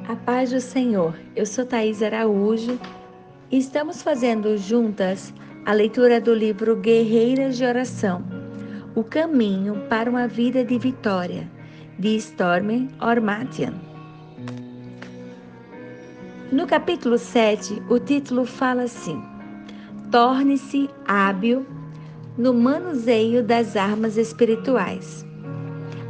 A paz do Senhor, eu sou Thaís Araújo e estamos fazendo juntas a leitura do livro Guerreiras de Oração, O Caminho para uma Vida de Vitória, de Stormy Omartian. No capítulo 7, o título fala assim: Torne-se hábil no manuseio das armas espirituais.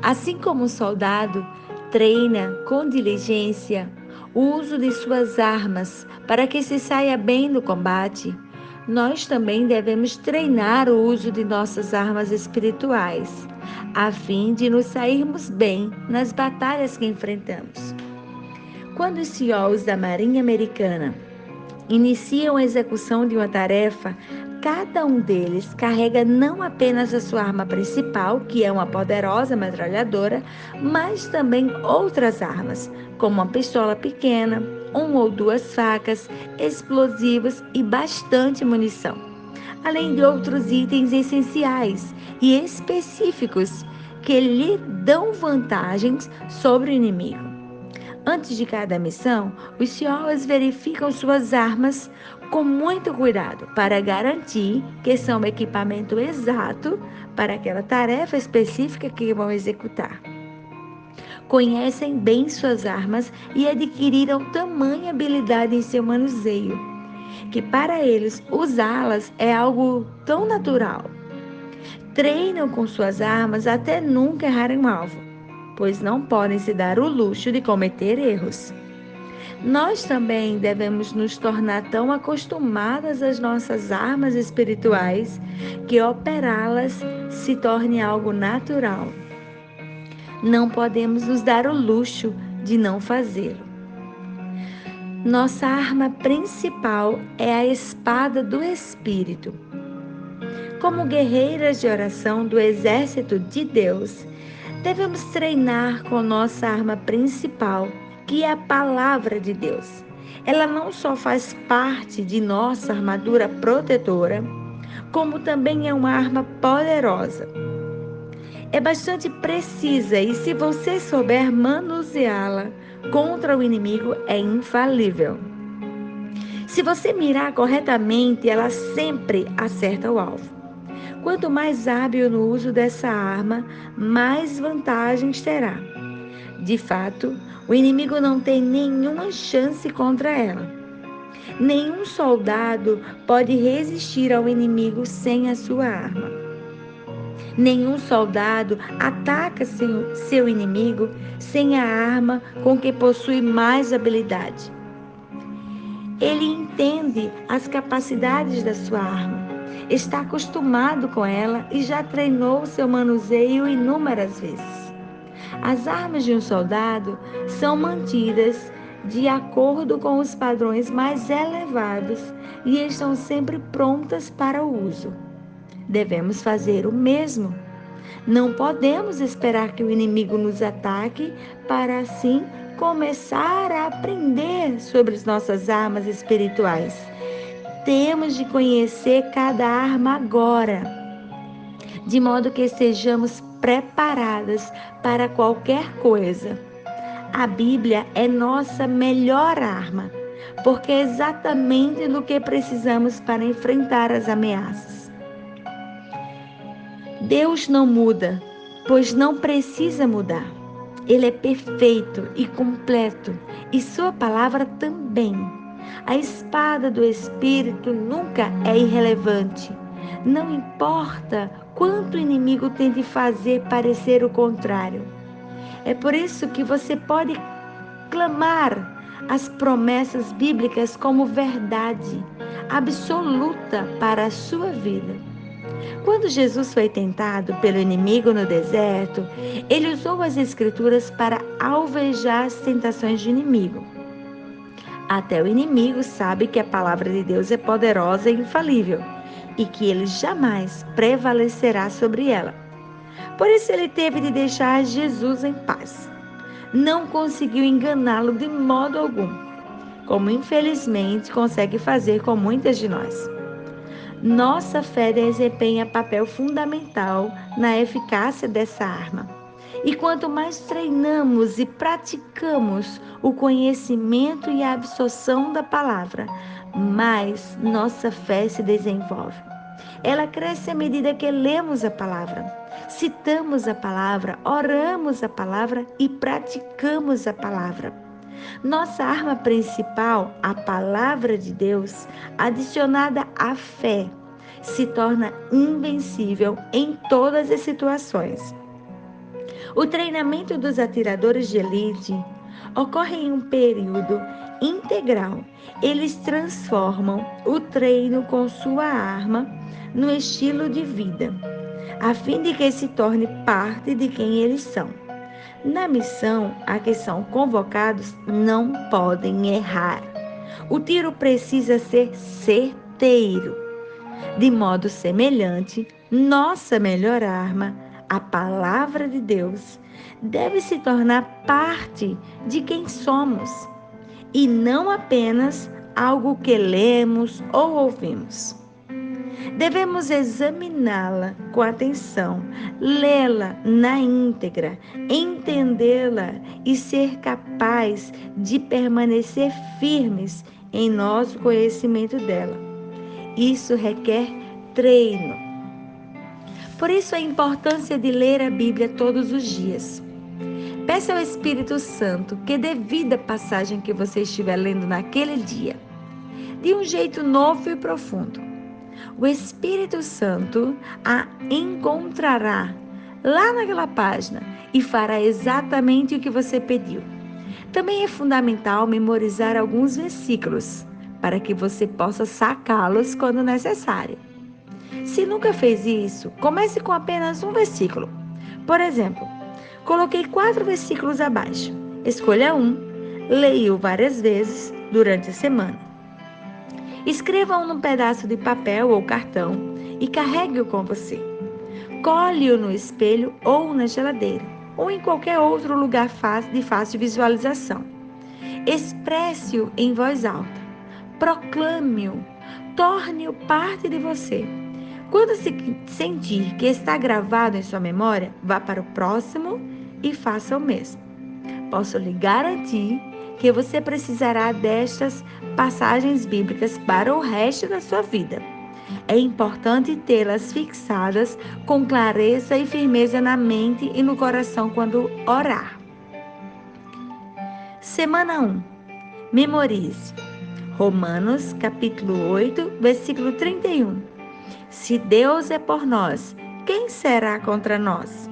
Assim como um soldado treina com diligência o uso de suas armas para que se saia bem no combate, nós também devemos treinar o uso de nossas armas espirituais, a fim de nos sairmos bem nas batalhas que enfrentamos. Quando os CEOs da Marinha Americana iniciam a execução de uma tarefa, cada um deles carrega não apenas a sua arma principal, que é uma poderosa metralhadora, mas também outras armas, como uma pistola pequena, 1 ou 2 facas, explosivos e bastante munição, além de outros itens essenciais e específicos que lhe dão vantagens sobre o inimigo. Antes de cada missão, os CEOs verificam suas armas com muito cuidado para garantir que são o equipamento exato para aquela tarefa específica que vão executar. Conhecem bem suas armas e adquiriram tamanha habilidade em seu manuseio, que para eles usá-las é algo tão natural. Treinam com suas armas até nunca errarem um alvo, pois não podem se dar o luxo de cometer erros. Nós também devemos nos tornar tão acostumadas às nossas armas espirituais que operá-las se torne algo natural. Não podemos nos dar o luxo de não fazê-lo. Nossa arma principal é a espada do Espírito. Como guerreiras de oração do exército de Deus, devemos treinar com nossa arma principal, que é a palavra de Deus. Ela não só faz parte de nossa armadura protetora, como também é uma arma poderosa. É bastante precisa e, se você souber manuseá-la contra o inimigo, é infalível. Se você mirar corretamente, ela sempre acerta o alvo. Quanto mais hábil no uso dessa arma, mais vantagens terá. De fato, o inimigo não tem nenhuma chance contra ela. Nenhum soldado pode resistir ao inimigo sem a sua arma. Nenhum soldado ataca seu inimigo sem a arma com que possui mais habilidade. Ele entende as capacidades da sua arma, está acostumado com ela e já treinou seu manuseio inúmeras vezes. As armas de um soldado são mantidas de acordo com os padrões mais elevados e estão sempre prontas para o uso. Devemos fazer o mesmo. Não podemos esperar que o inimigo nos ataque para assim começar a aprender sobre as nossas armas espirituais. Temos de conhecer cada arma agora, de modo que estejamos preparadas para qualquer coisa. A Bíblia é nossa melhor arma, porque é exatamente no que precisamos para enfrentar as ameaças. Deus não muda, pois não precisa mudar. Ele é perfeito e completo, e sua palavra também. A espada do Espírito nunca é irrelevante. Não importa quanto o inimigo tente fazer parecer o contrário. É por isso que você pode clamar as promessas bíblicas como verdade absoluta para a sua vida. Quando Jesus foi tentado pelo inimigo no deserto, ele usou as Escrituras para alvejar as tentações do inimigo. Até o inimigo sabe que a palavra de Deus é poderosa e infalível e que ele jamais prevalecerá sobre ela. Por isso ele teve de deixar Jesus em paz. Não conseguiu enganá-lo de modo algum, como infelizmente consegue fazer com muitas de nós. Nossa fé desempenha papel fundamental na eficácia dessa arma. E quanto mais treinamos e praticamos o conhecimento e a absorção da palavra, mais nossa fé se desenvolve. Ela cresce à medida que lemos a palavra, citamos a palavra, oramos a palavra e praticamos a palavra. Nossa arma principal, a palavra de Deus, adicionada à fé, se torna invencível em todas as situações. O treinamento dos atiradores de elite ocorre em um período integral. Eles transformam o treino com sua arma no estilo de vida, a fim de que se torne parte de quem eles são. Na missão a que são convocados, não podem errar. O tiro precisa ser certeiro. De modo semelhante, nossa melhor arma, a palavra de Deus, deve se tornar parte de quem somos e não apenas algo que lemos ou ouvimos. Devemos examiná-la com atenção, lê-la na íntegra, entendê-la e ser capaz de permanecer firmes em nosso conhecimento dela. Isso requer treino. Por isso a importância de ler a Bíblia todos os dias. Peça ao Espírito Santo que dê vida à passagem que você estiver lendo naquele dia, de um jeito novo e profundo. O Espírito Santo a encontrará lá naquela página e fará exatamente o que você pediu. Também é fundamental memorizar alguns versículos para que você possa sacá-los quando necessário. Se nunca fez isso, comece com apenas um versículo. Por exemplo, coloquei 4 versículos abaixo. Escolha um, leia-o várias vezes durante a semana. Escreva-o num pedaço de papel ou cartão e carregue-o com você. Colhe-o no espelho ou na geladeira, ou em qualquer outro lugar de fácil visualização. Expresse-o em voz alta. Proclame-o. Torne-o parte de você. Quando se sentir que está gravado em sua memória, vá para o próximo e faça o mesmo. Posso lhe garantir que você precisará destas passagens bíblicas para o resto da sua vida. É importante tê-las fixadas com clareza e firmeza na mente e no coração quando orar. Semana 1. Memorize. Romanos, capítulo 8, versículo 31. Se Deus é por nós, quem será contra nós?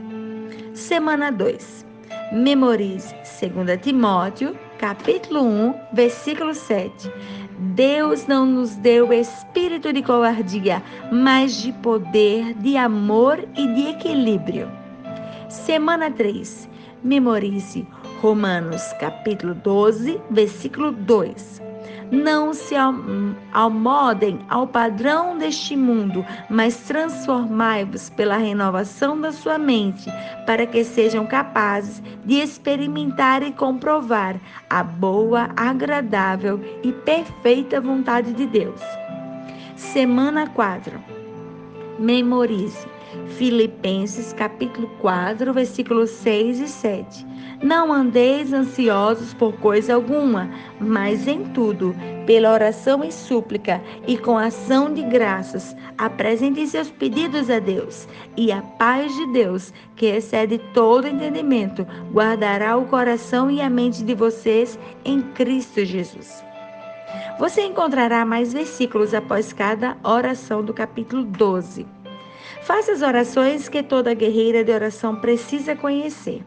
Semana 2. Memorize 2 Timóteo, capítulo 1, versículo 7. Deus não nos deu espírito de covardia, mas de poder, de amor e de equilíbrio. Semana 3. Memorize Romanos, capítulo 12, versículo 2. Não se amoldem ao padrão deste mundo, mas transformai-vos pela renovação da sua mente, para que sejam capazes de experimentar e comprovar a boa, agradável e perfeita vontade de Deus. Semana 4. Memorize Filipenses capítulo 4, versículos 6 e 7. Não andeis ansiosos por coisa alguma, mas em tudo, pela oração e súplica e com ação de graças, apresentem seus pedidos a Deus. E a paz de Deus, que excede todo entendimento, guardará o coração e a mente de vocês em Cristo Jesus. Você encontrará mais versículos após cada oração do capítulo 12. Faça as orações que toda guerreira de oração precisa conhecer.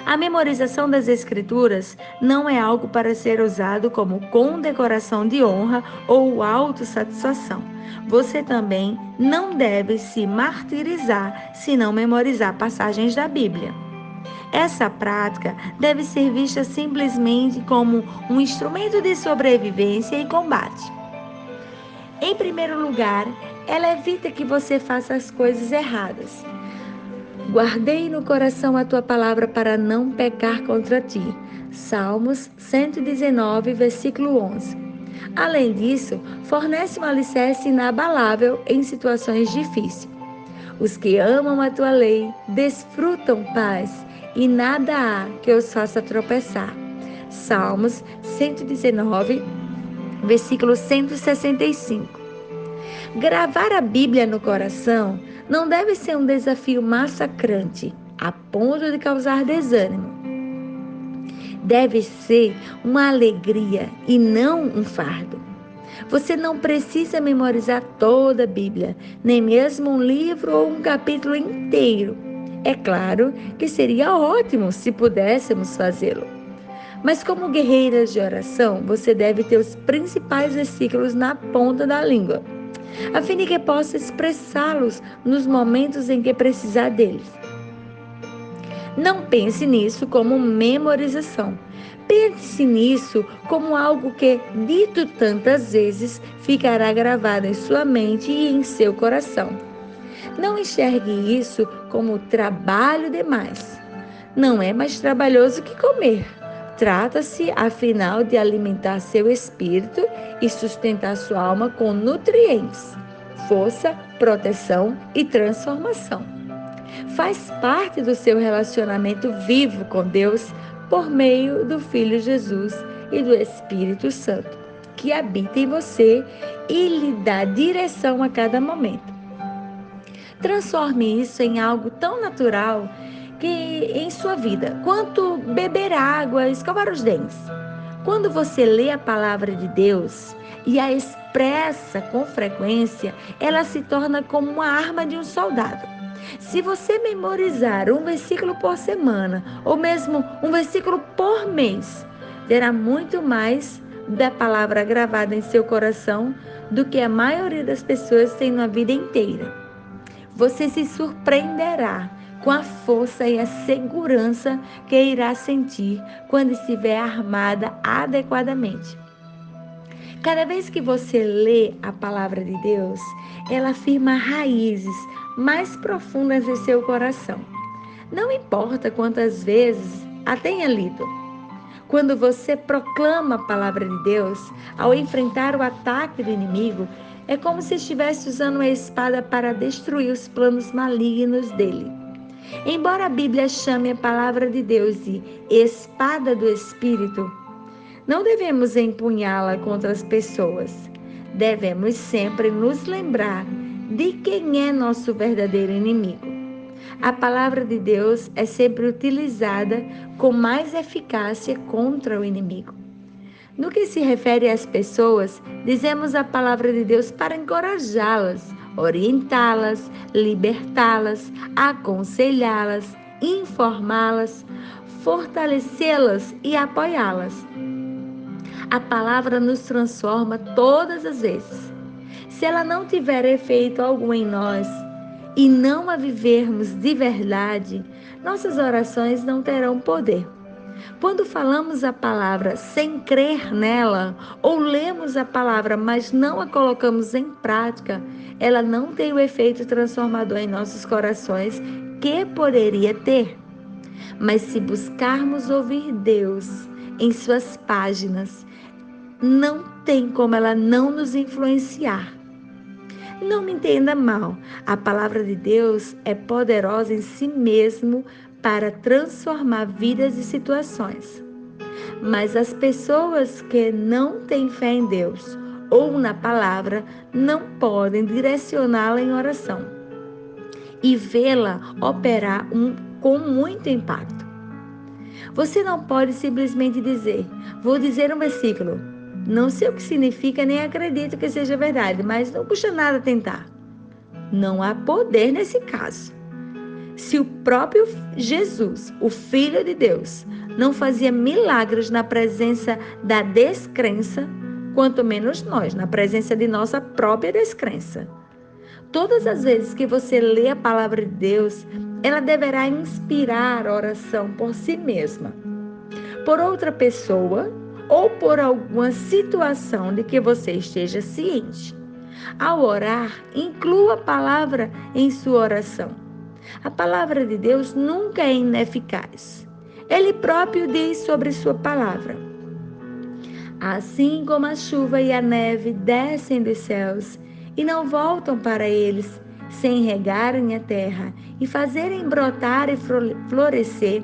A memorização das Escrituras não é algo para ser usado como condecoração de honra ou autossatisfação. Você também não deve se martirizar se não memorizar passagens da Bíblia. Essa prática deve ser vista simplesmente como um instrumento de sobrevivência e combate. Em primeiro lugar, ela evita que você faça as coisas erradas. Guardei no coração a tua palavra para não pecar contra ti. Salmos 119, versículo 11. Além disso, fornece um alicerce inabalável em situações difíceis. Os que amam a tua lei desfrutam paz e nada há que os faça tropeçar. Salmos 119, versículo 165. Gravar a Bíblia no coração não deve ser um desafio massacrante, a ponto de causar desânimo. Deve ser uma alegria e não um fardo. Você não precisa memorizar toda a Bíblia, nem mesmo um livro ou um capítulo inteiro. É claro que seria ótimo se pudéssemos fazê-lo. Mas como guerreiras de oração, você deve ter os principais versículos na ponta da língua, a fim de que possa expressá-los nos momentos em que precisar deles. Não pense nisso como memorização. Pense nisso como algo que, dito tantas vezes, ficará gravado em sua mente e em seu coração. Não enxergue isso como trabalho demais. Não é mais trabalhoso que comer. Trata-se, afinal, de alimentar seu espírito e sustentar sua alma com nutrientes, força, proteção e transformação. Faz parte do seu relacionamento vivo com Deus por meio do Filho Jesus e do Espírito Santo, que habita em você e lhe dá direção a cada momento. Transforme isso em algo tão natural que em sua vida, quanto beber água, escovar os dentes. Quando você lê a palavra de Deus e a expressa com frequência, ela se torna como uma arma de um soldado. Se você memorizar um versículo por semana, ou mesmo um versículo por mês, terá muito mais da palavra gravada em seu coração do que a maioria das pessoas tem na vida inteira. Você se surpreenderá com a força e a segurança que irá sentir quando estiver armada adequadamente. Cada vez que você lê a palavra de Deus, ela firma raízes mais profundas em seu coração. Não importa quantas vezes a tenha lido. Quando você proclama a palavra de Deus, ao enfrentar o ataque do inimigo, é como se estivesse usando uma espada para destruir os planos malignos dele. Embora a Bíblia chame a palavra de Deus de espada do Espírito, não devemos empunhá-la contra as pessoas. Devemos sempre nos lembrar de quem é nosso verdadeiro inimigo. A palavra de Deus é sempre utilizada com mais eficácia contra o inimigo. No que se refere às pessoas, dizemos a palavra de Deus para encorajá-las, orientá-las, libertá-las, aconselhá-las, informá-las, fortalecê-las e apoiá-las. A palavra nos transforma todas as vezes. Se ela não tiver efeito algum em nós e não a vivermos de verdade, nossas orações não terão poder. Quando falamos a palavra sem crer nela, ou lemos a palavra, mas não a colocamos em prática, ela não tem o efeito transformador em nossos corações que poderia ter. Mas se buscarmos ouvir Deus em suas páginas, não tem como ela não nos influenciar. Não me entenda mal, a palavra de Deus é poderosa em si mesmo para transformar vidas e situações. Mas as pessoas que não têm fé em Deus ou na palavra não podem direcioná-la em oração e vê-la operar com muito impacto. Você não pode simplesmente dizer, vou dizer um versículo, não sei o que significa nem acredito que seja verdade, mas não custa nada tentar. Não há poder nesse caso. Se o próprio Jesus, o Filho de Deus, não fazia milagres na presença da descrença, quanto menos nós, na presença de nossa própria descrença. Todas as vezes que você lê a palavra de Deus, ela deverá inspirar oração por si mesma, por outra pessoa ou por alguma situação de que você esteja ciente. Ao orar, inclua a palavra em sua oração. A palavra de Deus nunca é ineficaz. Ele próprio diz sobre sua palavra: assim como a chuva e a neve descem dos céus e não voltam para eles, sem regarem a terra e fazerem brotar e florescer,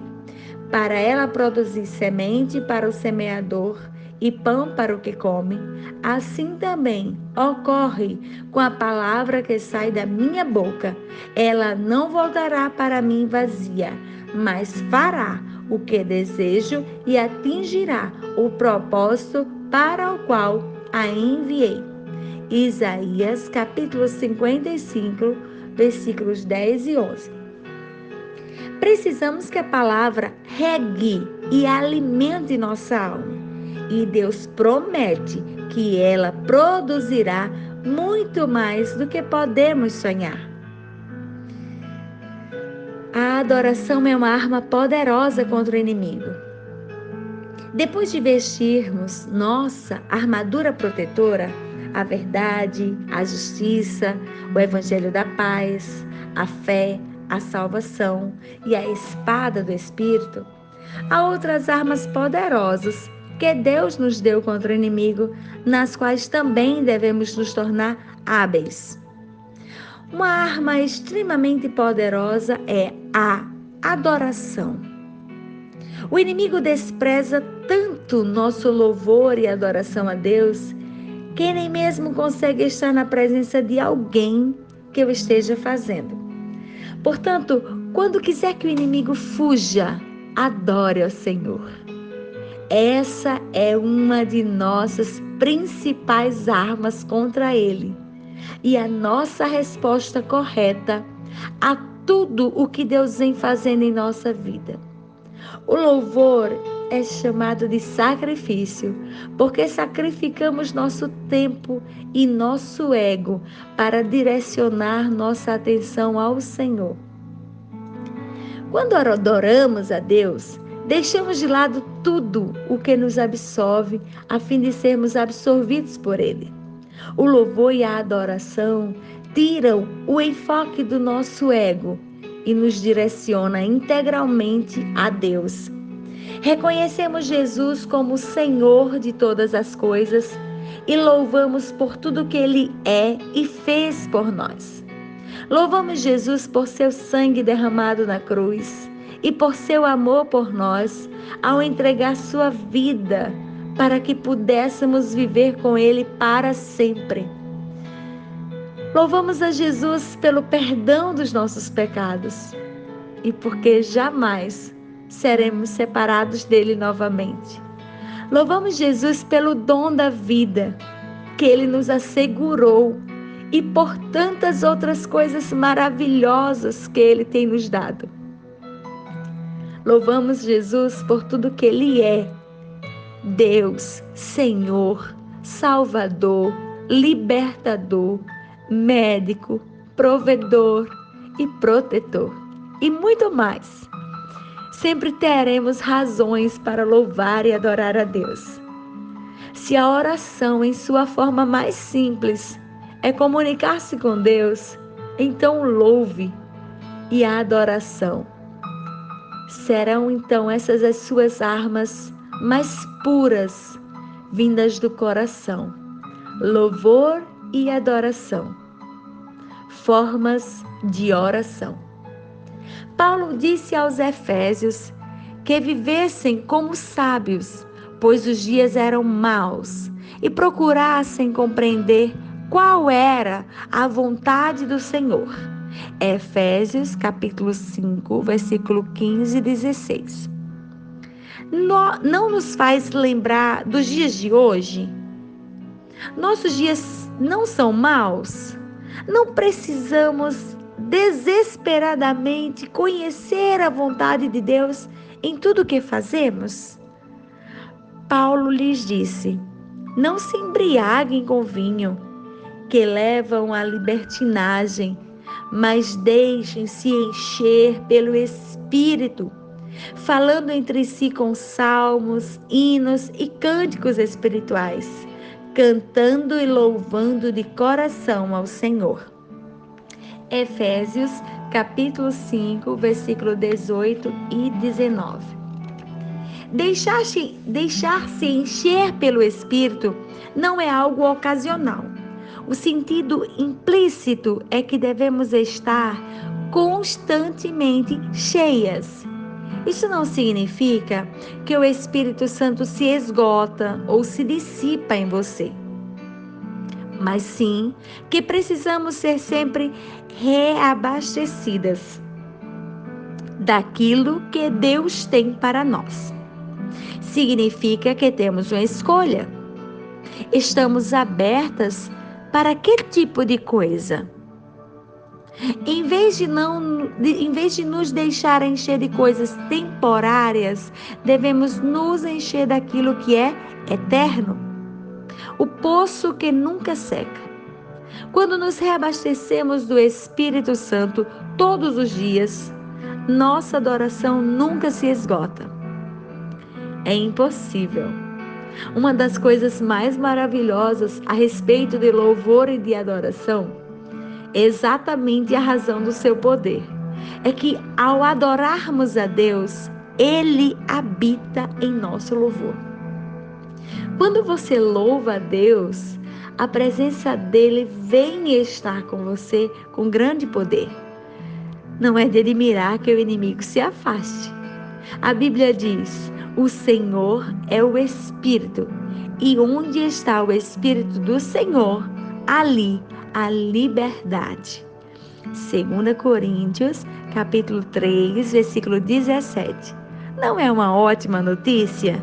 para ela produzir semente para o semeador e pão para o que come, assim também ocorre com a palavra que sai da minha boca. Ela não voltará para mim vazia, mas fará o que desejo e atingirá o propósito para o qual a enviei. Isaías capítulo 55, versículos 10 e 11. Precisamos que a palavra regue e alimente nossa alma. E Deus promete que ela produzirá muito mais do que podemos sonhar. A adoração é uma arma poderosa contra o inimigo. Depois de vestirmos nossa armadura protetora, a verdade, a justiça, o evangelho da paz, a fé, a salvação e a espada do Espírito, há outras armas poderosas que Deus nos deu contra o inimigo, nas quais também devemos nos tornar hábeis. Uma arma extremamente poderosa é a adoração. O inimigo despreza tanto nosso louvor e adoração a Deus que nem mesmo consegue estar na presença de alguém que o esteja fazendo. Portanto, quando quiser que o inimigo fuja, adore ao Senhor. Essa é uma de nossas principais armas contra ele e a nossa resposta correta a tudo o que Deus vem fazendo em nossa vida. O louvor é chamado de sacrifício, porque sacrificamos nosso tempo e nosso ego para direcionar nossa atenção ao Senhor. Quando adoramos a Deus, deixamos de lado tudo o que nos absorve, a fim de sermos absorvidos por Ele. O louvor e a adoração tiram o enfoque do nosso ego e nos direciona integralmente a Deus. Reconhecemos Jesus como o Senhor de todas as coisas e louvamos por tudo que Ele é e fez por nós. Louvamos Jesus por seu sangue derramado na cruz e por seu amor por nós ao entregar sua vida para que pudéssemos viver com Ele para sempre. Louvamos a Jesus pelo perdão dos nossos pecados e porque jamais seremos separados dele novamente. Louvamos Jesus pelo dom da vida que Ele nos assegurou e por tantas outras coisas maravilhosas que Ele tem nos dado. Louvamos Jesus por tudo que Ele é: Deus, Senhor, Salvador, Libertador, Médico, Provedor e Protetor, e muito mais. Sempre teremos razões para louvar e adorar a Deus. Se a oração, em sua forma mais simples, é comunicar-se com Deus, então louve, e a adoração serão então essas as suas armas mais puras, vindas do coração. Louvor e adoração, formas de oração. Paulo disse aos Efésios que vivessem como sábios, pois os dias eram maus, e procurassem compreender qual era a vontade do Senhor. Efésios capítulo 5, versículo 15 e 16. Não nos faz lembrar dos dias de hoje? Nossos dias não são maus? Não precisamos desesperadamente conhecer a vontade de Deus em tudo o que fazemos? Paulo lhes disse: não se embriaguem com vinho, que levam à libertinagem, mas deixem-se encher pelo Espírito, falando entre si com salmos, hinos e cânticos espirituais, cantando e louvando de coração ao Senhor. Efésios capítulo 5, versículo 18 e 19. Deixar-se encher pelo Espírito não é algo ocasional. O sentido implícito é que devemos estar constantemente cheias. Isso não significa que o Espírito Santo se esgota ou se dissipa em você, mas sim que precisamos ser sempre reabastecidas daquilo que Deus tem para nós. Significa que temos uma escolha. Estamos abertas para que tipo de coisa? Em vez de nos deixar encher de coisas temporárias, devemos nos encher daquilo que é eterno. O poço que nunca seca. Quando nos reabastecemos do Espírito Santo todos os dias, nossa adoração nunca se esgota. É impossível. Uma das coisas mais maravilhosas a respeito de louvor e de adoração, exatamente a razão do seu poder, é que ao adorarmos a Deus, Ele habita em nosso louvor. Quando você louva a Deus, a presença dele vem estar com você com grande poder. Não é de admirar que o inimigo se afaste. A Bíblia diz: o Senhor é o Espírito, e onde está o Espírito do Senhor, ali a liberdade. 2 Coríntios, capítulo 3, versículo 17. Não é uma ótima notícia?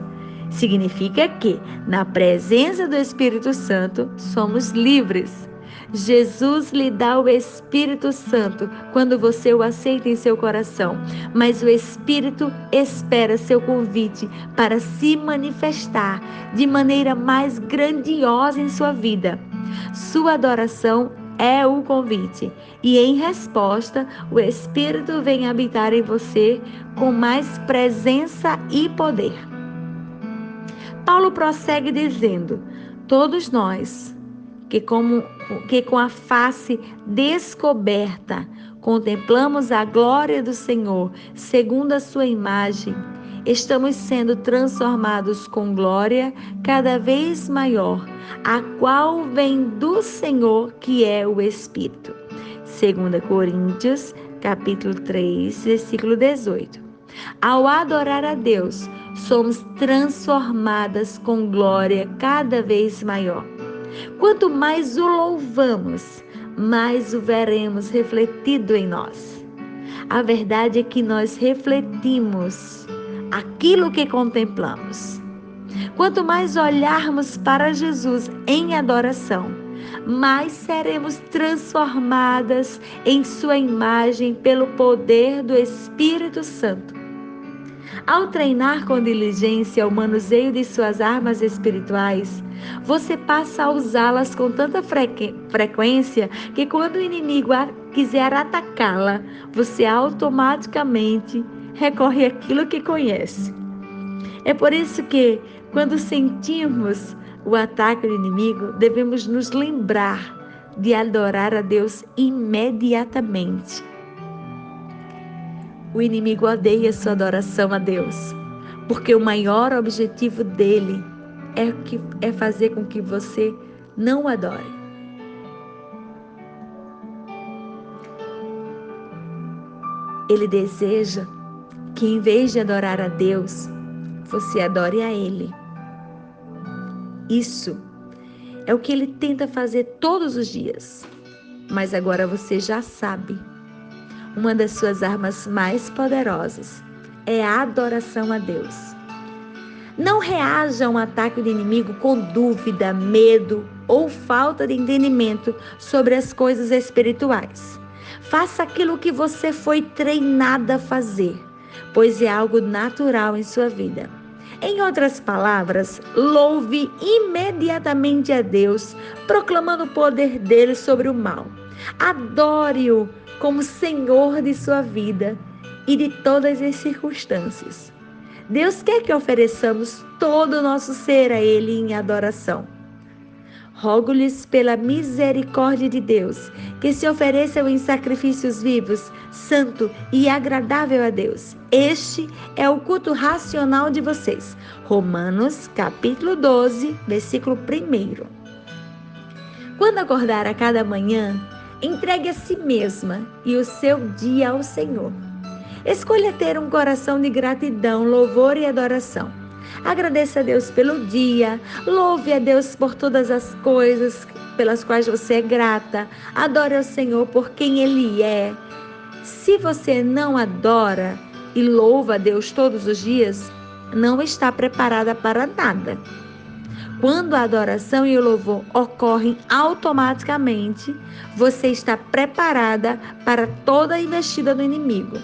Significa que, na presença do Espírito Santo, somos livres. Jesus lhe dá o Espírito Santo quando você o aceita em seu coração, mas o Espírito espera seu convite para se manifestar de maneira mais grandiosa em sua vida. Sua adoração é o convite, e em resposta, o Espírito vem habitar em você com mais presença e poder. Paulo prossegue dizendo: todos nós, que com a face descoberta contemplamos a glória do Senhor, segundo a sua imagem, estamos sendo transformados com glória cada vez maior, a qual vem do Senhor, que é o Espírito. 2 Coríntios, capítulo 3, versículo 18. Ao adorar a Deus, somos transformadas com glória cada vez maior. Quanto mais o louvamos, mais o veremos refletido em nós. A verdade é que nós refletimos aquilo que contemplamos. Quanto mais olharmos para Jesus em adoração, mais seremos transformadas em sua imagem pelo poder do Espírito Santo. Ao treinar com diligência o manuseio de suas armas espirituais, você passa a usá-las com tanta frequência que quando o inimigo quiser atacá-la, você automaticamente recorre àquilo que conhece. É por isso que, quando sentimos o ataque do inimigo, devemos nos lembrar de adorar a Deus imediatamente. O inimigo odeia sua adoração a Deus, porque o maior objetivo dele é fazer com que você não o adore. Ele deseja que, em vez de adorar a Deus, você adore a Ele. Isso é o que ele tenta fazer todos os dias. Mas agora você já sabe. Uma das suas armas mais poderosas é a adoração a Deus. Não reaja a um ataque do inimigo com dúvida, medo ou falta de entendimento sobre as coisas espirituais. Faça aquilo que você foi treinada a fazer, pois é algo natural em sua vida. Em outras palavras, louve imediatamente a Deus, proclamando o poder dele sobre o mal. Adore-o como Senhor de sua vida e de todas as circunstâncias. Deus quer que ofereçamos todo o nosso ser a Ele em adoração. Rogo-lhes pela misericórdia de Deus, que se ofereçam em sacrifícios vivos, santo e agradável a Deus. Este é o culto racional de vocês. Romanos, capítulo 12, versículo 1. Quando acordar a cada manhã, entregue a si mesma e o seu dia ao Senhor. Escolha ter um coração de gratidão, louvor e adoração. Agradeça a Deus pelo dia, louve a Deus por todas as coisas pelas quais você é grata. Adore ao Senhor por quem Ele é. Se você não adora e louva a Deus todos os dias, não está preparada para nada. Quando a adoração e o louvor ocorrem automaticamente, você está preparada para toda a investida do inimigo.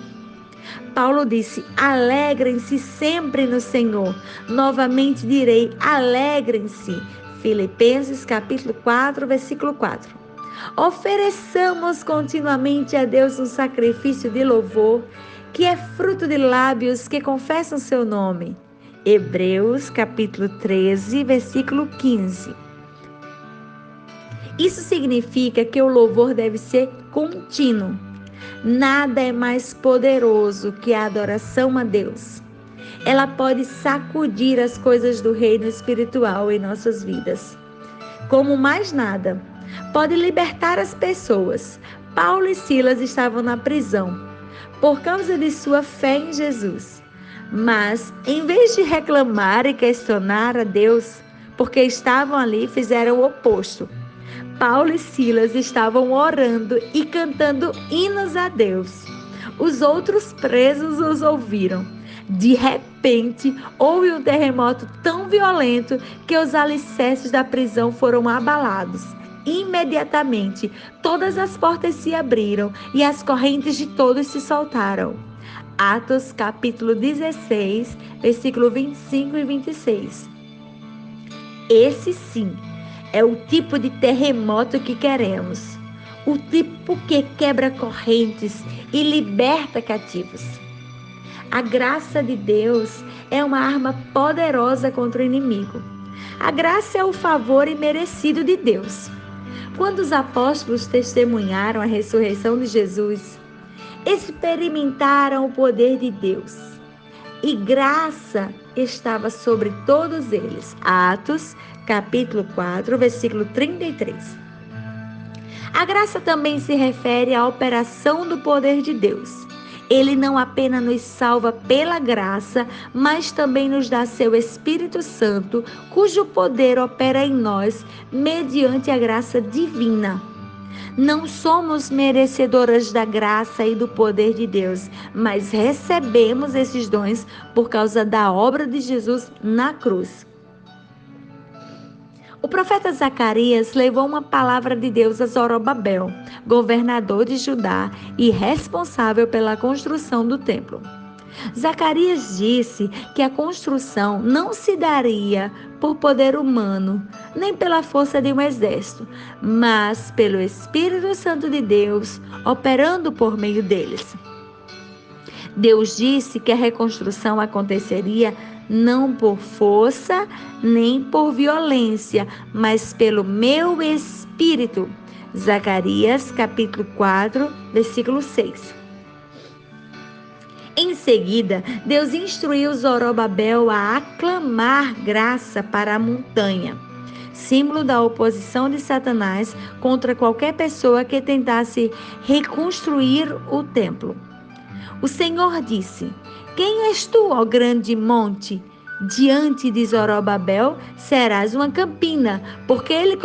Paulo disse: alegrem-se sempre no Senhor. Novamente direi: alegrem-se. Filipenses capítulo 4, versículo 4. Ofereçamos continuamente a Deus um sacrifício de louvor, que é fruto de lábios que confessam seu nome. Hebreus capítulo 13, versículo 15. Isso significa que o louvor deve ser contínuo. Nada é mais poderoso que a adoração a Deus. Ela pode sacudir as coisas do reino espiritual em nossas vidas. Como mais nada, pode libertar as pessoas. Paulo e Silas estavam na prisão por causa de sua fé em Jesus. Mas, em vez de reclamar e questionar a Deus, porque estavam ali, fizeram o oposto. Paulo e Silas estavam orando e cantando hinos a Deus. Os outros presos os ouviram. De repente, houve um terremoto tão violento que os alicerces da prisão foram abalados. Imediatamente, todas as portas se abriram e as correntes de todos se soltaram. Atos capítulo 16, versículo 25 e 26. Esse sim é o tipo de terremoto que queremos. O tipo que quebra correntes e liberta cativos. A graça de Deus é uma arma poderosa contra o inimigo. A graça é o favor imerecido de Deus. Quando os apóstolos testemunharam a ressurreição de Jesus, experimentaram o poder de Deus. E graça estava sobre todos eles. Atos, capítulo 4, versículo 33. A graça também se refere à operação do poder de Deus. Ele não apenas nos salva pela graça, mas também nos dá seu Espírito Santo, cujo poder opera em nós mediante a graça divina. Não somos merecedoras da graça e do poder de Deus, mas recebemos esses dons por causa da obra de Jesus na cruz. O profeta Zacarias levou uma palavra de Deus a Zorobabel, governador de Judá e responsável pela construção do templo. Zacarias disse que a construção não se daria por poder humano, nem pela força de um exército, mas pelo Espírito Santo de Deus operando por meio deles. Deus disse que a reconstrução aconteceria não por força, nem por violência, mas pelo meu Espírito. Zacarias, capítulo 4, versículo 6. Em seguida, Deus instruiu Zorobabel a aclamar graça para a montanha, símbolo da oposição de Satanás contra qualquer pessoa que tentasse reconstruir o templo. O Senhor disse: quem és tu, ó grande monte? Diante de Zorobabel serás uma campina, porque ele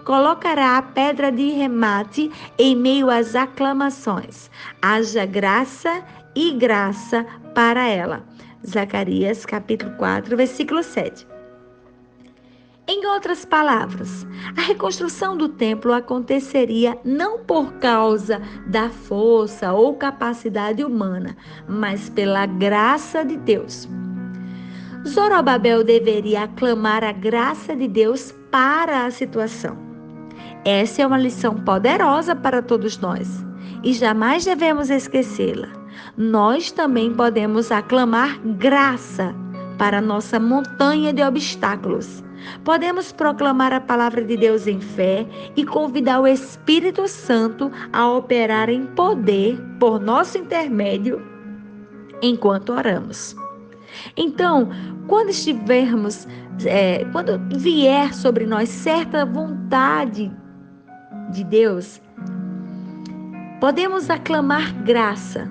colocará a pedra de remate em meio às aclamações. Haja graça e graça para ela. Zacarias capítulo 4, versículo 7. Em outras palavras, a reconstrução do templo aconteceria não por causa da força ou capacidade humana, mas pela graça de Deus. Zorobabel deveria aclamar a graça de Deus para a situação. Essa é uma lição poderosa para todos nós e jamais devemos esquecê-la. Nós também podemos aclamar graça para nossa montanha de obstáculos. Podemos proclamar a palavra de Deus em fé e convidar o Espírito Santo a operar em poder por nosso intermédio enquanto oramos. Então, quando vier sobre nós certa vontade de Deus, podemos aclamar graça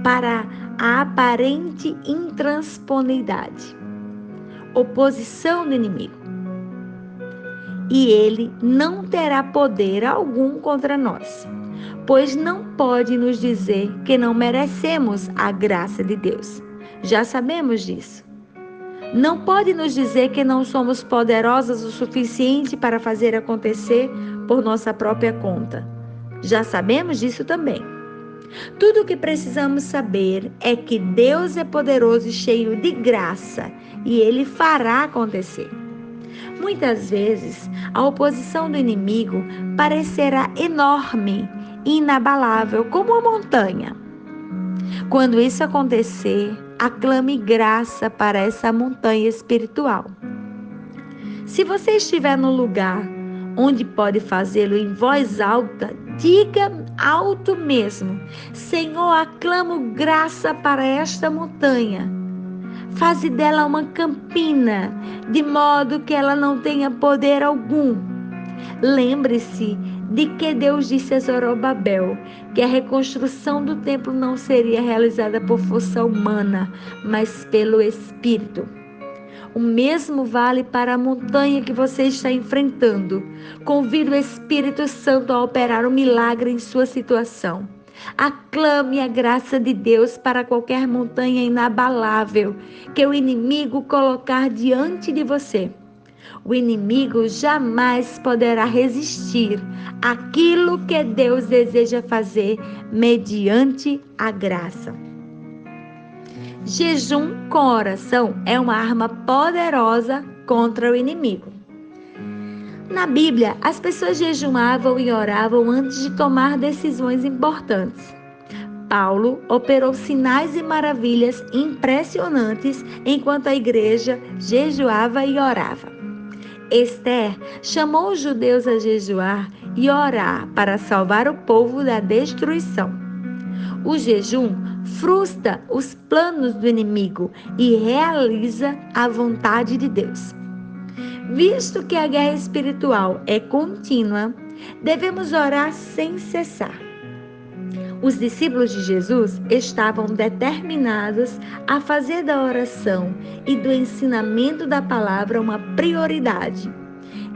para a aparente intransponeidade, oposição do inimigo. E ele não terá poder algum contra nós, pois não pode nos dizer que não merecemos a graça de Deus. Já sabemos disso. Não pode nos dizer que não somos poderosas o suficiente para fazer acontecer por nossa própria conta. Já sabemos disso também. Tudo o que precisamos saber é que Deus é poderoso e cheio de graça, e Ele fará acontecer. Muitas vezes, a oposição do inimigo parecerá enorme e inabalável como uma montanha. Quando isso acontecer, aclame graça para essa montanha espiritual. Se você estiver no lugar onde pode fazê-lo em voz alta, diga alto mesmo: Senhor, aclamo graça para esta montanha. Faze dela uma campina, de modo que ela não tenha poder algum. Lembre-se de que Deus disse a Zorobabel que a reconstrução do templo não seria realizada por força humana, mas pelo Espírito. O mesmo vale para a montanha que você está enfrentando. Convide o Espírito Santo a operar um milagre em sua situação. Aclame a graça de Deus para qualquer montanha inabalável que o inimigo colocar diante de você. O inimigo jamais poderá resistir àquilo que Deus deseja fazer mediante a graça. Jejum com oração é uma arma poderosa contra o inimigo. Na Bíblia, as pessoas jejuavam e oravam antes de tomar decisões importantes. Paulo operou sinais e maravilhas impressionantes enquanto a igreja jejuava e orava. Esther chamou os judeus a jejuar e orar para salvar o povo da destruição. O jejum frustra os planos do inimigo e realiza a vontade de Deus. Visto que a guerra espiritual é contínua, devemos orar sem cessar. Os discípulos de Jesus estavam determinados a fazer da oração e do ensinamento da palavra uma prioridade.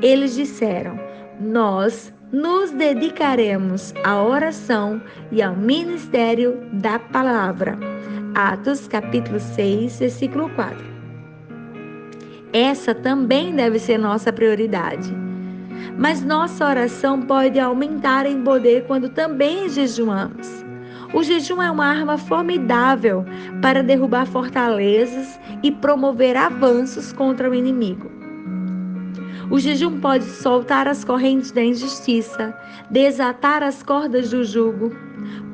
Eles disseram: nós nos dedicaremos à oração e ao ministério da palavra. Atos capítulo 6, versículo 4. Essa também deve ser nossa prioridade. Mas nossa oração pode aumentar em poder quando também jejuamos. O jejum é uma arma formidável para derrubar fortalezas e promover avanços contra o inimigo. O jejum pode soltar as correntes da injustiça, desatar as cordas do jugo,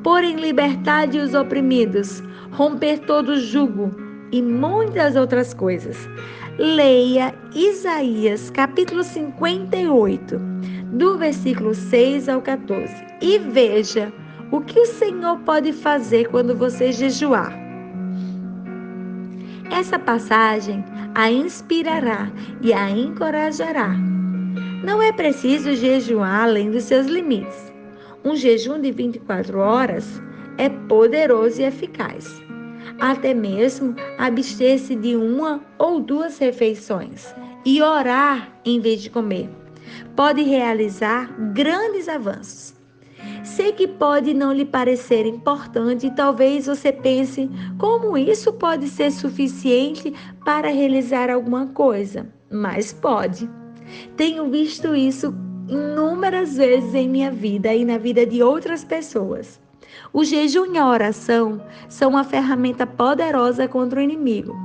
pôr em liberdade os oprimidos, romper todo o jugo e muitas outras coisas. Leia Isaías capítulo 58, do versículo 6 ao 14, e veja o que o Senhor pode fazer quando você jejuar. Essa passagem a inspirará e a encorajará. Não é preciso jejuar além dos seus limites. Um jejum de 24 horas é poderoso e eficaz. Até mesmo abster-se de uma ou duas refeições e orar em vez de comer pode realizar grandes avanços. Sei que pode não lhe parecer importante e talvez você pense como isso pode ser suficiente para realizar alguma coisa, mas pode. Tenho visto isso inúmeras vezes em minha vida e na vida de outras pessoas. O jejum e a oração são uma ferramenta poderosa contra o inimigo.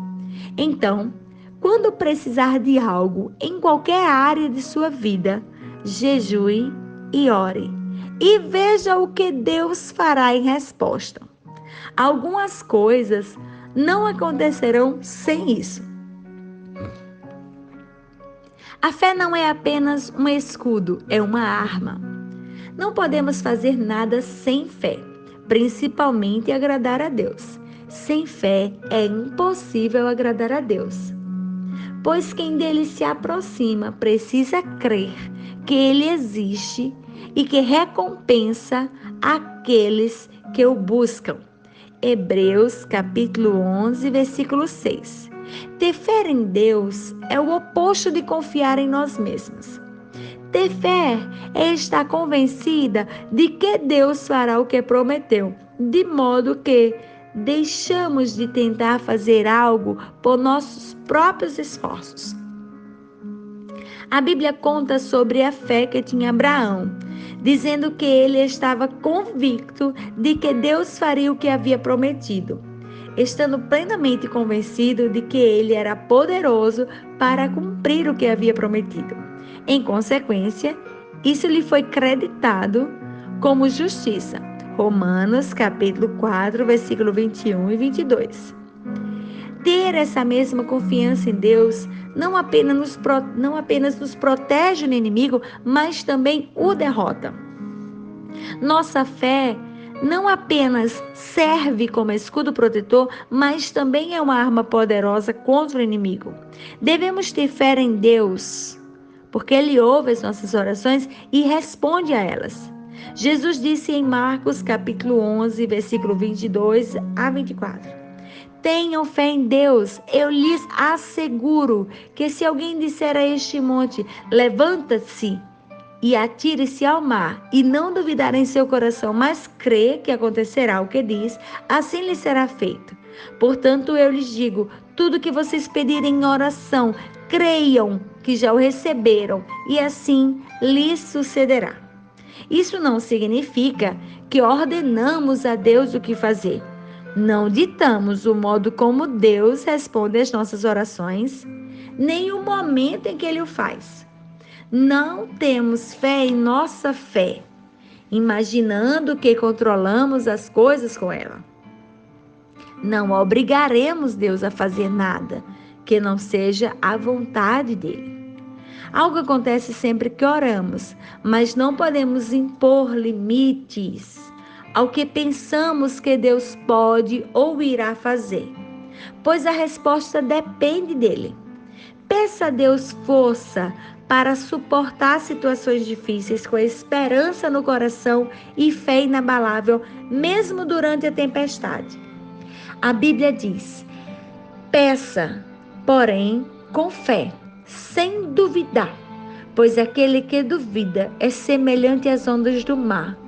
Então, quando precisar de algo em qualquer área de sua vida, jejue e ore. E veja o que Deus fará em resposta. Algumas coisas não acontecerão sem isso. A fé não é apenas um escudo, é uma arma. Não podemos fazer nada sem fé, principalmente agradar a Deus. Sem fé é impossível agradar a Deus. Pois quem dele se aproxima precisa crer que ele existe e que recompensa aqueles que o buscam. Hebreus capítulo 11, versículo 6. Ter fé em Deus é o oposto de confiar em nós mesmos. Ter fé é estar convencida de que Deus fará o que prometeu, de modo que deixamos de tentar fazer algo por nossos próprios esforços. A Bíblia conta sobre a fé que tinha Abraão, dizendo que ele estava convicto de que Deus faria o que havia prometido, estando plenamente convencido de que ele era poderoso para cumprir o que havia prometido. Em consequência, isso lhe foi creditado como justiça. Romanos capítulo 4, versículo 21 e 22. Ter essa mesma confiança em Deus não apenas nos protege do inimigo, mas também o derrota. Nossa fé não apenas serve como escudo protetor, mas também é uma arma poderosa contra o inimigo. Devemos ter fé em Deus, porque Ele ouve as nossas orações e responde a elas. Jesus disse em Marcos capítulo 11, versículo 22 a 24. Tenham fé em Deus, eu lhes asseguro que se alguém disser a este monte, levanta-se e atire-se ao mar, e não duvidar em seu coração, mas crê que acontecerá o que diz, assim lhe será feito. Portanto, eu lhes digo, tudo que vocês pedirem em oração, creiam que já o receberam, e assim lhes sucederá. Isso não significa que ordenamos a Deus o que fazer. Não ditamos o modo como Deus responde às nossas orações, nem o momento em que Ele o faz. Não temos fé em nossa fé, imaginando que controlamos as coisas com ela. Não obrigaremos Deus a fazer nada que não seja a vontade dele. Algo acontece sempre que oramos, mas não podemos impor limites ao que pensamos que Deus pode ou irá fazer, pois a resposta depende dele. Peça a Deus força para suportar situações difíceis com esperança no coração e fé inabalável, mesmo durante a tempestade. A Bíblia diz: peça, porém, com fé, sem duvidar, pois aquele que duvida é semelhante às ondas do mar,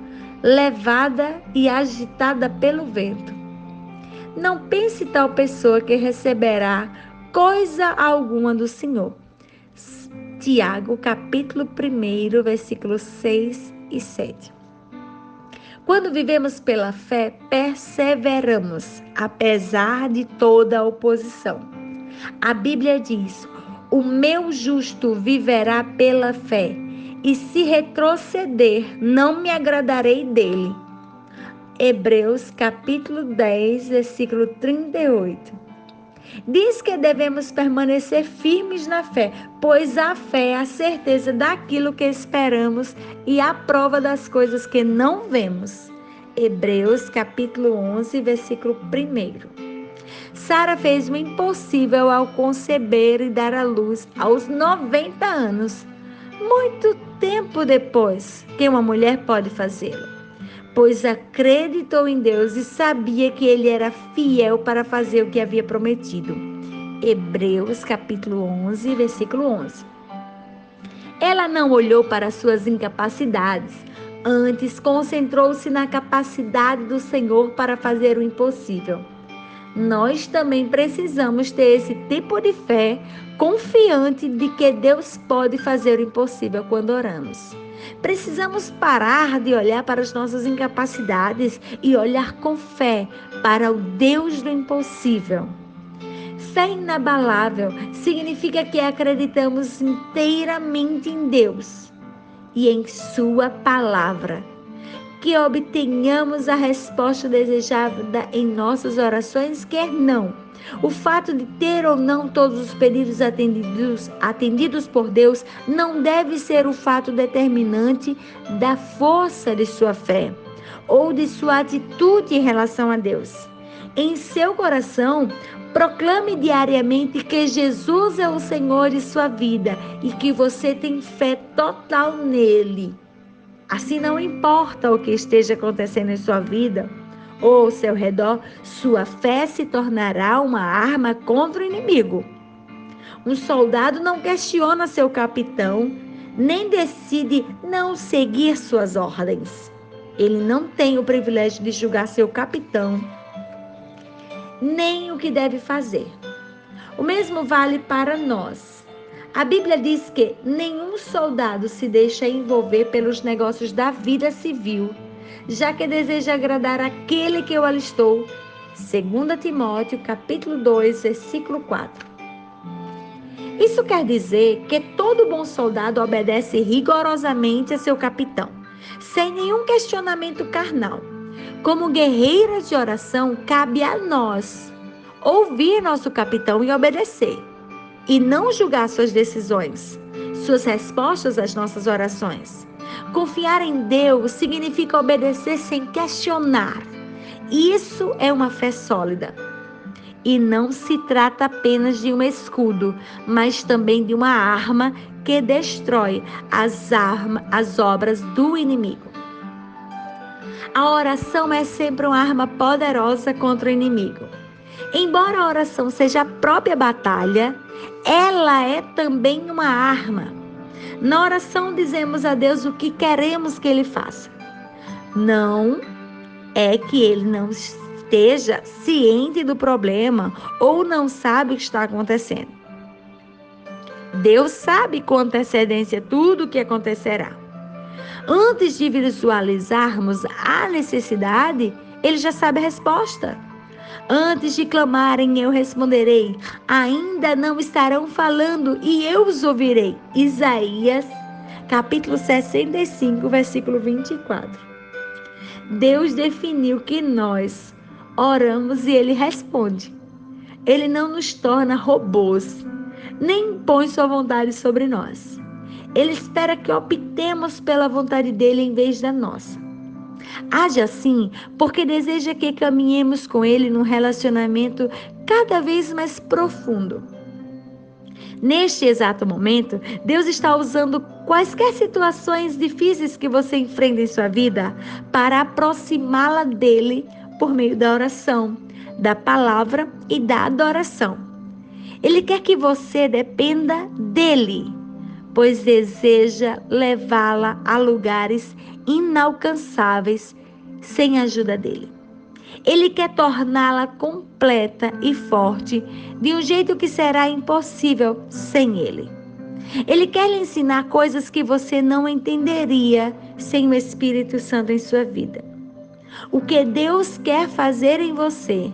levada e agitada pelo vento. Não pense tal pessoa que receberá coisa alguma do Senhor. Tiago, capítulo 1, versículos 6 e 7. Quando vivemos pela fé, perseveramos, apesar de toda a oposição. A Bíblia diz: o meu justo viverá pela fé, e se retroceder, não me agradarei dele. Hebreus capítulo 10, versículo 38. Diz que devemos permanecer firmes na fé, pois a fé é a certeza daquilo que esperamos e a prova das coisas que não vemos. Hebreus capítulo 11, versículo 1. Sara fez o impossível ao conceber e dar à luz aos 90 anos. Muito tempo depois que uma mulher pode fazê-lo, pois acreditou em Deus e sabia que Ele era fiel para fazer o que havia prometido. Hebreus capítulo 11, versículo 11. Ela não olhou para suas incapacidades, antes concentrou-se na capacidade do Senhor para fazer o impossível. Nós também precisamos ter esse tipo de fé, confiante de que Deus pode fazer o impossível quando oramos. Precisamos parar de olhar para as nossas incapacidades e olhar com fé para o Deus do impossível. Fé inabalável significa que acreditamos inteiramente em Deus e em Sua palavra. Que obtenhamos a resposta desejada em nossas orações, quer não. O fato de ter ou não todos os pedidos atendidos por Deus não deve ser o fato determinante da força de sua fé ou de sua atitude em relação a Deus. Em seu coração, proclame diariamente que Jesus é o Senhor de sua vida e que você tem fé total nele. Assim, não importa o que esteja acontecendo em sua vida ou ao seu redor, sua fé se tornará uma arma contra o inimigo. Um soldado não questiona seu capitão, nem decide não seguir suas ordens. Ele não tem o privilégio de julgar seu capitão, nem o que deve fazer. O mesmo vale para nós. A Bíblia diz que nenhum soldado se deixa envolver pelos negócios da vida civil, já que deseja agradar aquele que o alistou. 2 Timóteo, capítulo 2, versículo 4. Isso quer dizer que todo bom soldado obedece rigorosamente a seu capitão, sem nenhum questionamento carnal. Como guerreiras de oração, cabe a nós ouvir nosso capitão e obedecer, e não julgar suas decisões, suas respostas às nossas orações. Confiar em Deus significa obedecer sem questionar. Isso é uma fé sólida. E não se trata apenas de um escudo, mas também de uma arma que destrói as obras do inimigo. A oração é sempre uma arma poderosa contra o inimigo. Embora a oração seja a própria batalha, ela é também uma arma. Na oração dizemos a Deus o que queremos que Ele faça. Não é que Ele não esteja ciente do problema ou não sabe o que está acontecendo. Deus sabe com antecedência tudo o que acontecerá. Antes de visualizarmos a necessidade, Ele já sabe a resposta. Antes de clamarem, eu responderei. Ainda não estarão falando e eu os ouvirei. Isaías, capítulo 65, versículo 24. Deus definiu que nós oramos e Ele responde. Ele não nos torna robôs, nem impõe sua vontade sobre nós. Ele espera que optemos pela vontade dele em vez da nossa. Age assim porque deseja que caminhemos com Ele num relacionamento cada vez mais profundo. Neste exato momento, Deus está usando quaisquer situações difíceis que você enfrenta em sua vida para aproximá-la dele por meio da oração, da palavra e da adoração. Ele quer que você dependa dele, pois deseja levá-la a lugares inalcançáveis sem a ajuda dele. Ele quer torná-la completa e forte de um jeito que será impossível sem ele. Ele quer lhe ensinar coisas que você não entenderia sem o Espírito Santo em sua vida. O que Deus quer fazer em você,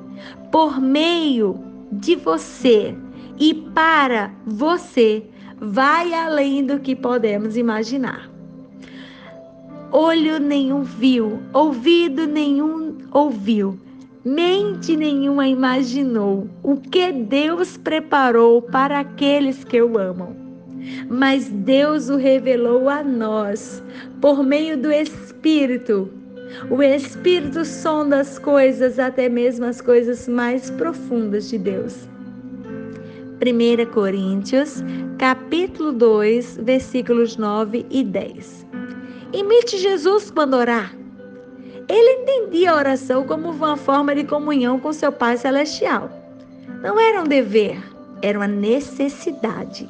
por meio de você e para você, vai além do que podemos imaginar. Olho nenhum viu, ouvido nenhum ouviu, mente nenhuma imaginou o que Deus preparou para aqueles que o amam. Mas Deus o revelou a nós por meio do Espírito. O Espírito sonda as coisas, até mesmo as coisas mais profundas de Deus. 1 Coríntios, capítulo 2, versículos 9 e 10. Imite Jesus quando orar. Ele entendia a oração como uma forma de comunhão com seu Pai Celestial. Não era um dever, era uma necessidade.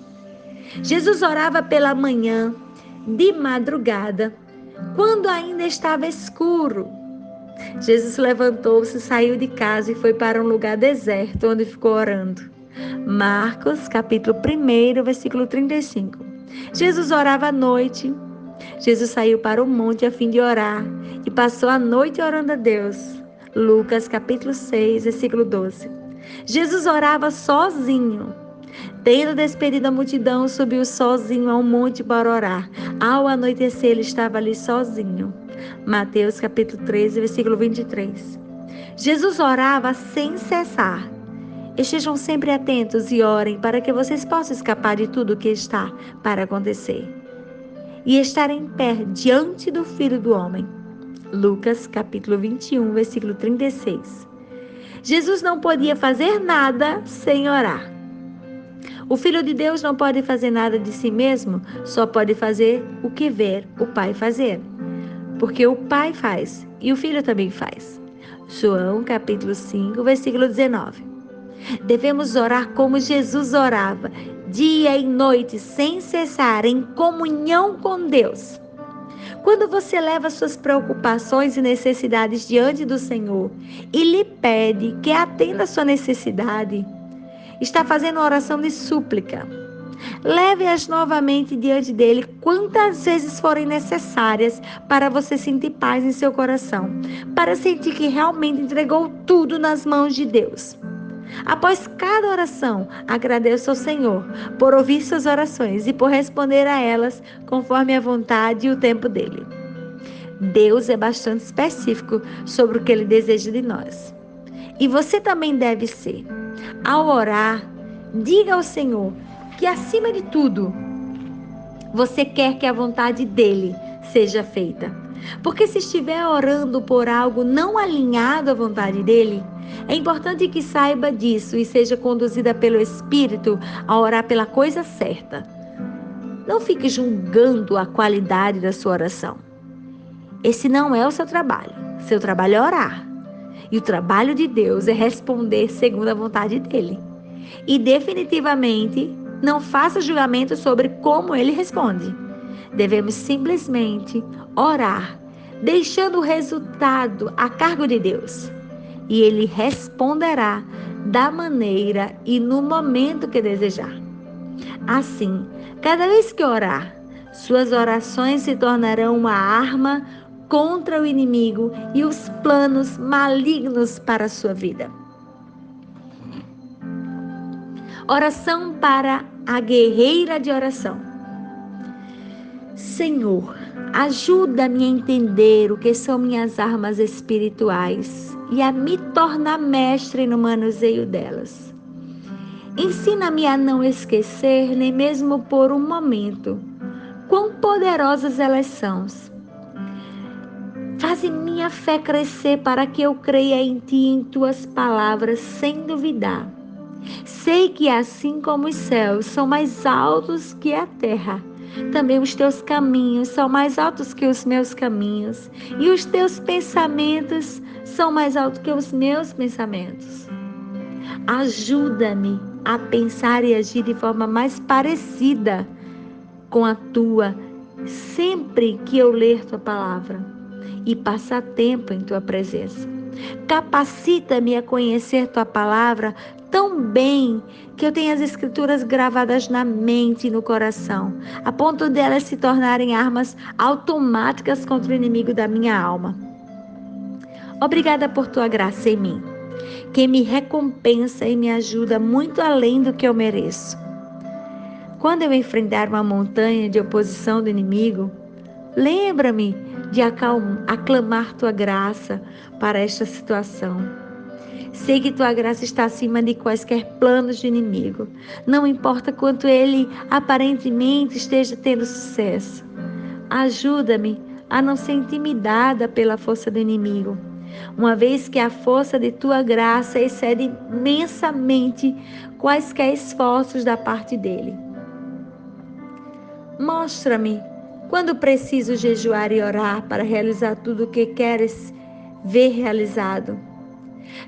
Jesus orava pela manhã, de madrugada, quando ainda estava escuro. Jesus levantou-se, saiu de casa e foi para um lugar deserto, onde ficou orando. Marcos, capítulo 1, versículo 35. Jesus orava à noite. Jesus saiu para o monte a fim de orar e passou a noite orando a Deus. Lucas, capítulo 6, versículo 12. Jesus orava sozinho. Tendo despedido a multidão, subiu sozinho ao monte para orar. Ao anoitecer, ele estava ali sozinho. Mateus, capítulo 13, versículo 23. Jesus orava sem cessar. Estejam sempre atentos e orem para que vocês possam escapar de tudo o que está para acontecer e estar em pé diante do Filho do Homem. Lucas, capítulo 21, versículo 36. Jesus não podia fazer nada sem orar. O Filho de Deus não pode fazer nada de si mesmo, só pode fazer o que ver o Pai fazer. porque o Pai faz e o Filho também faz. João capítulo 5, versículo 19. Devemos orar como Jesus orava, dia e noite, sem cessar, em comunhão com Deus. Quando você leva suas preocupações e necessidades diante do Senhor e lhe pede que atenda a sua necessidade, está fazendo uma oração de súplica. Leve-as novamente diante dele quantas vezes forem necessárias para você sentir paz em seu coração, para sentir que realmente entregou tudo nas mãos de Deus. Após cada oração, agradeça ao Senhor por ouvir suas orações e por responder a elas conforme a vontade e o tempo dele. Deus é bastante específico sobre o que ele deseja de nós. E você também deve ser. Ao orar, diga ao Senhor que, acima de tudo, você quer que a vontade dele seja feita. Porque se estiver orando por algo não alinhado à vontade dele, é importante que saiba disso e seja conduzida pelo Espírito a orar pela coisa certa. Não fique julgando a qualidade da sua oração. Esse não é o seu trabalho. Seu trabalho é orar. E o trabalho de Deus é responder segundo a vontade dele. E definitivamente não faça julgamento sobre como ele responde. Devemos simplesmente orar, deixando o resultado a cargo de Deus. E ele responderá da maneira e no momento que desejar. Assim, cada vez que orar, suas orações se tornarão uma arma contra o inimigo e os planos malignos para a sua vida. Oração para a guerreira de oração. Senhor, ajuda-me a entender o que são minhas armas espirituais e a me tornar mestre no manuseio delas. Ensina-me a não esquecer, nem mesmo por um momento, quão poderosas elas são. Faze minha fé crescer para que eu creia em Ti e em Tuas palavras sem duvidar. Sei que assim como os céus são mais altos que a terra, também os Teus caminhos são mais altos que os meus caminhos, e os Teus pensamentos são mais altos que os meus pensamentos. Ajuda-me a pensar e agir de forma mais parecida com a Tua, sempre que eu ler Tua palavra e passar tempo em Tua presença. Capacita-me a conhecer Tua palavra tão bem que eu tenha as Escrituras gravadas na mente e no coração, a ponto delas se tornarem armas automáticas contra o inimigo da minha alma. Obrigada por Tua graça em mim, que me recompensa e me ajuda muito além do que eu mereço. Quando eu enfrentar uma montanha de oposição do inimigo, lembra-me de aclamar Tua graça para esta situação. Sei que Tua graça está acima de quaisquer planos do inimigo. Não importa quanto ele aparentemente esteja tendo sucesso. Ajuda-me a não ser intimidada pela força do inimigo, uma vez que a força de Tua graça excede imensamente quaisquer esforços da parte dele. Mostra-me quando preciso jejuar e orar para realizar tudo o que queres ver realizado.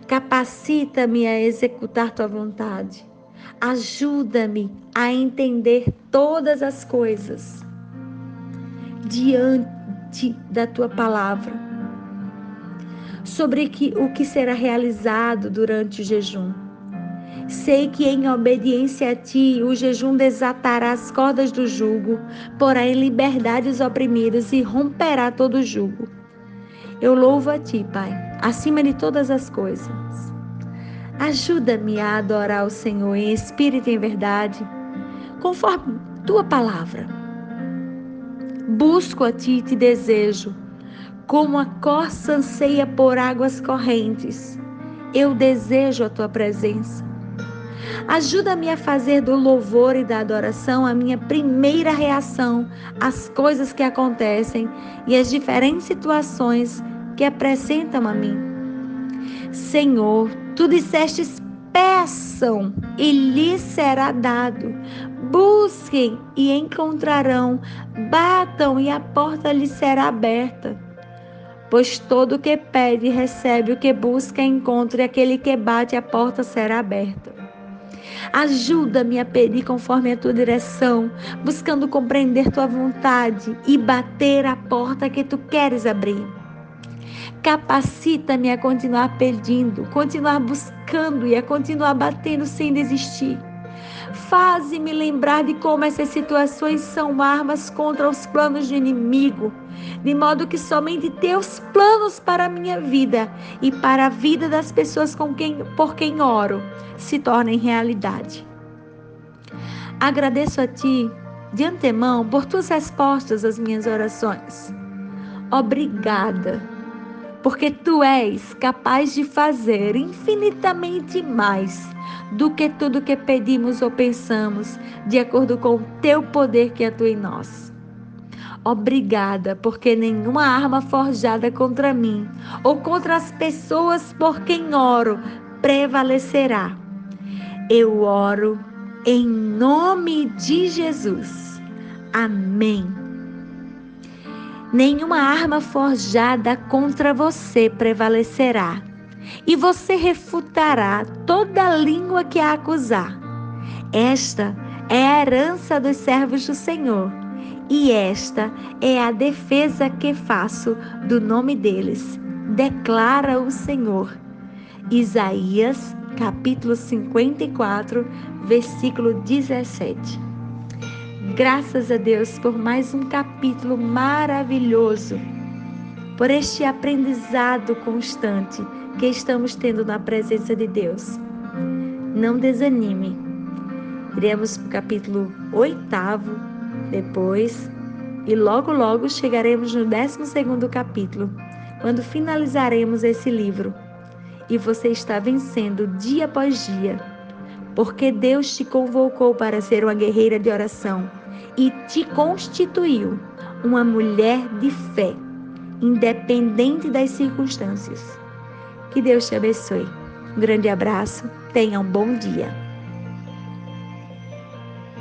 Capacita-me a executar Tua vontade. Ajuda-me a entender todas as coisas diante da Tua palavra, sobre o que será realizado durante o jejum. Sei que em obediência a Ti, o jejum desatará as cordas do jugo, porá em liberdade os oprimidos e romperá todo o jugo. Eu louvo a Ti, Pai, acima de todas as coisas. Ajuda-me a adorar o Senhor em espírito e em verdade, conforme Tua palavra. Busco a Ti e Te desejo, como a corça anseia por águas correntes. Eu desejo a Tua presença. Ajuda-me a fazer do louvor e da adoração a minha primeira reação às coisas que acontecem e às diferentes situações que apresentam a mim. Senhor, Tu dissestes: peçam e lhes será dado, busquem e encontrarão, batam e a porta lhes será aberta. Pois todo o que pede, recebe, o que busca, encontra, e aquele que bate, a porta será aberta. Ajuda-me a pedir conforme a tua direção, buscando compreender tua vontade e bater a porta que tu queres abrir. Capacita-me a continuar pedindo, continuar buscando e a continuar batendo sem desistir. Faze-me lembrar de como essas situações são armas contra os planos do inimigo, de modo que somente teus planos para a minha vida e para a vida das pessoas por quem oro se tornem realidade. Agradeço a Ti de antemão por Tuas respostas às minhas orações. Obrigada, porque Tu és capaz de fazer infinitamente mais do que tudo que pedimos ou pensamos, de acordo com o Teu poder que atua em nós. Obrigada, porque nenhuma arma forjada contra mim ou contra as pessoas por quem oro prevalecerá. Eu oro em nome de Jesus. Amém. Nenhuma arma forjada contra você prevalecerá, e você refutará toda língua que a acusar. Esta é a herança dos servos do Senhor, e esta é a defesa que faço do nome deles, declara o Senhor. Isaías, capítulo 54, versículo 17. Graças a Deus por mais um capítulo maravilhoso, por este aprendizado constante que estamos tendo na presença de Deus. Não desanime. Iremos para o capítulo 8º depois e logo chegaremos no 12º capítulo, quando finalizaremos esse livro. E você está vencendo dia após dia, porque Deus te convocou para ser uma guerreira de oração e te constituiu uma mulher de fé, independente das circunstâncias. Que Deus te abençoe. Um grande abraço, tenha um bom dia.